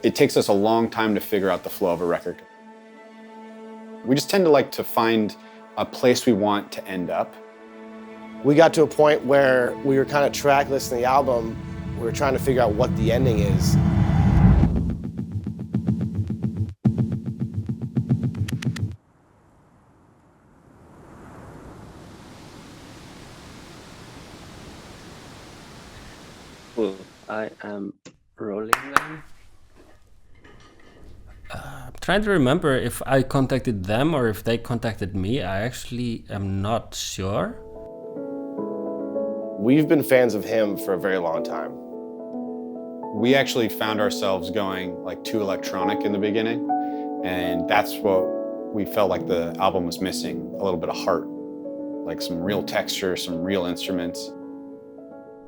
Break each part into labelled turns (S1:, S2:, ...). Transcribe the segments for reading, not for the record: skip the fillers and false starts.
S1: It takes us a long time to figure out the flow of a record. We just tend to like to find a place we want to end up.
S2: We got to a point where we were kind of track listing the album. We were trying to figure out what the ending is.
S3: Well, I am rolling them.
S4: I'm trying to remember if I contacted them or if they contacted me. I actually am not sure.
S2: We've been fans of him for a very long time.
S1: We actually found ourselves going like too electronic in the beginning, and that's what we felt like the album was missing, a little bit of heart, like some real texture, some real instruments.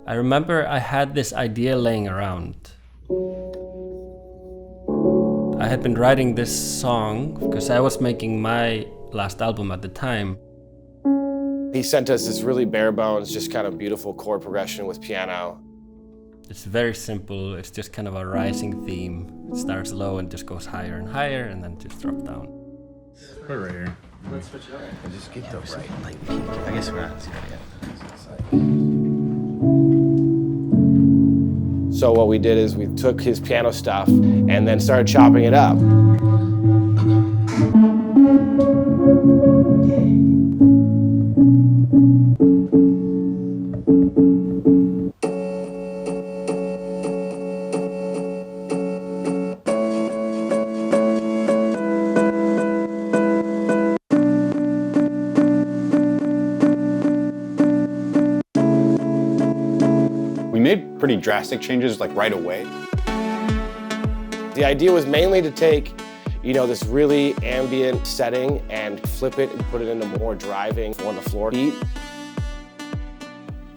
S4: I remember I had this idea laying around. I had been writing this song because I was making my last album at the time.
S2: He sent us this really bare bones, just kind of beautiful chord progression with piano.
S4: It's very simple. It's just kind of a rising theme. It starts low and just goes higher and higher and then just drops down.
S5: Put it right here.
S6: Let's switch it over.
S5: Just get the right like peak. I guess we're not seeing it yet.
S2: So what we did is we took his piano stuff and then started chopping it up.
S1: Pretty drastic changes like right away.
S2: The idea was mainly to take, this really ambient setting and flip it and put it into more driving on the floor beat.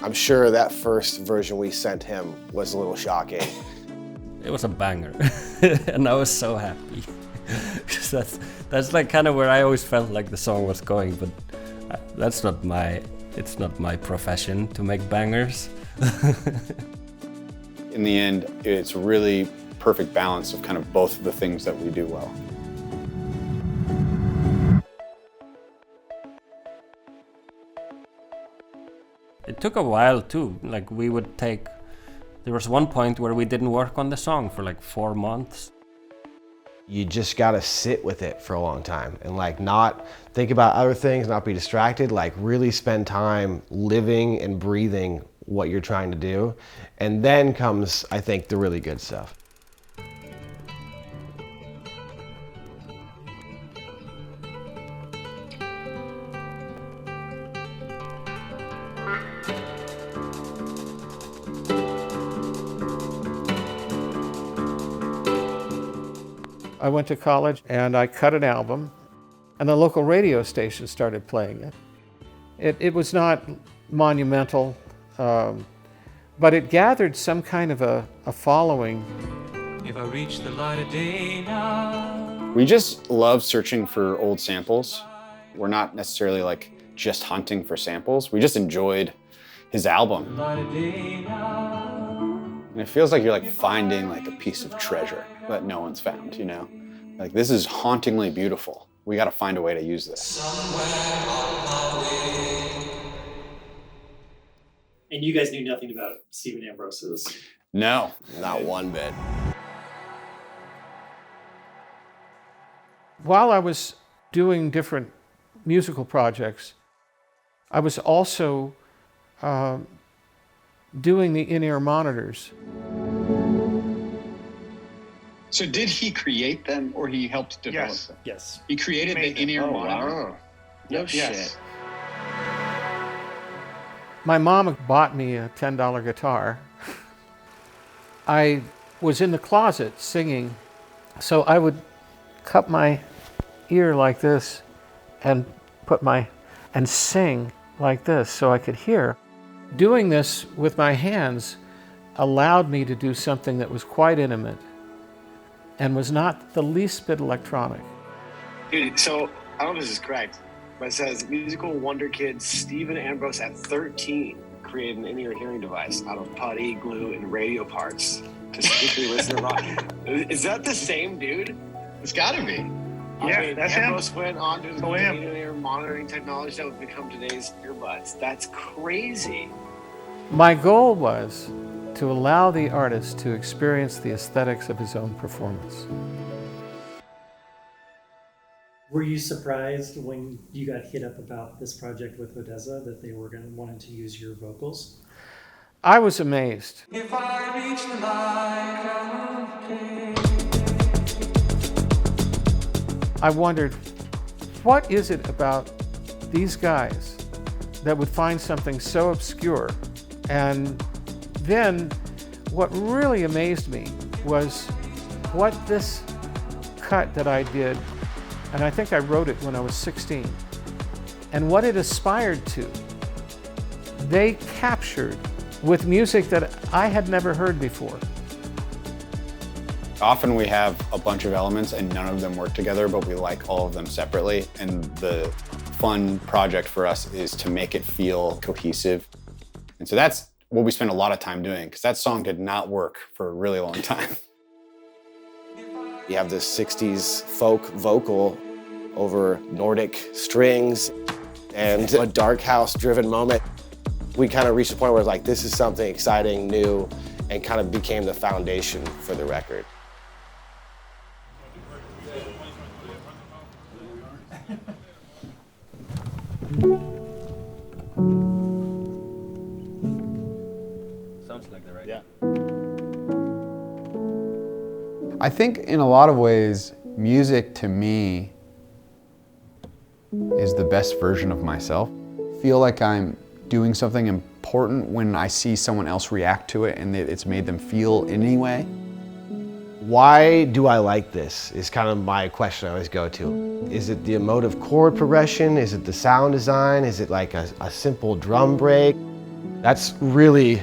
S2: I'm sure that first version we sent him was a little shocking.
S4: It was a banger, and I was so happy. Because that's like kind of where I always felt like the song was going, but it's not my profession to make bangers.
S1: In the end, it's a really perfect balance of kind of both of the things that we do well.
S4: It took a while too. Like there was one point where we didn't work on the song for like 4 months.
S2: You just gotta sit with it for a long time and like not think about other things, not be distracted, like really spend time living and breathing what you're trying to do. And then comes, I think, the really good stuff.
S6: I went to college and I cut an album and the local radio station started playing it. It was not monumental, but it gathered some kind of a following.
S7: If I reach the light of day now.
S1: We just love searching for old samples. We're not necessarily like just hunting for samples. We just enjoyed his album. And it feels like you're like finding like a piece of treasure that no one's found, Like this is hauntingly beautiful. We gotta find a way to use this.
S8: And you guys knew nothing about Stephen Ambrose's?
S1: No.
S2: Not one bit.
S6: While I was doing different musical projects, I was also doing the in-ear monitors.
S9: So did he create them or he helped develop them?
S8: Yes.
S9: He created the in-ear monitor?
S2: Wow. No shit.
S6: My mom bought me a $10 guitar. I was in the closet singing, so I would cup my ear like this and and sing like this so I could hear. Doing this with my hands allowed me to do something that was quite intimate and was not the least bit electronic.
S2: Dude, so I don't know if this is correct, but it says musical wonder kid Stephen Ambrose at 13 created an in-ear hearing device out of putty, glue, and radio parts
S10: to strictly listen to rock. Is that the same dude?
S9: It's gotta be.
S10: Yeah,
S9: that's
S10: Ambrose went on to the
S9: him.
S10: ear monitoring technology that would become today's earbuds. That's crazy.
S6: My goal was to allow the artist to experience the aesthetics of his own performance.
S8: Were you surprised when you got hit up about this project with ODESZA that they were wanting to use your vocals?
S6: I was amazed.
S7: If I reach the light,
S6: I wondered, what is it about these guys that would find something so obscure? And then what really amazed me was what this cut that I did, and I think I wrote it when I was 16, and what it aspired to, they captured with music that I had never heard before.
S1: Often we have a bunch of elements and none of them work together, but we like all of them separately. And the fun project for us is to make it feel cohesive. And so that's what we spend a lot of time doing, because that song did not work for a really long time.
S2: You have this 60s folk vocal over Nordic strings and a dark house driven moment. We kind of reached a point where it's like, this is something exciting, new, and kind of became the foundation for the record.
S4: Sounds like the right.
S1: Yeah.
S11: I think in a lot of ways, music to me is the best version of myself. I feel like I'm doing something important when I see someone else react to it and it's made them feel in any way.
S2: Why do I like this is kind of my question I always go to. Is it the emotive chord progression? Is it the sound design? Is it like a simple drum break? That's really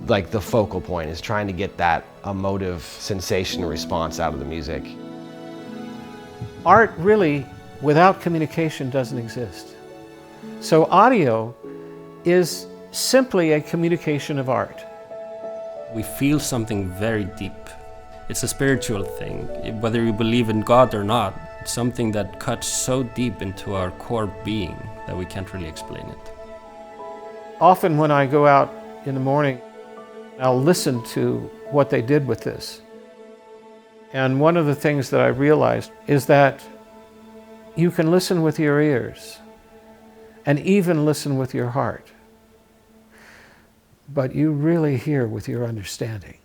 S2: like the focal point, is trying to get that emotive sensation response out of the music.
S6: Art really, without communication, doesn't exist. So audio is simply a communication of art.
S4: We feel something very deep. It's a spiritual thing. Whether you believe in God or not, it's something that cuts so deep into our core being that we can't really explain it.
S6: Often when I go out in the morning, I'll listen to what they did with this. And one of the things that I realized is that you can listen with your ears and even listen with your heart, but you really hear with your understanding.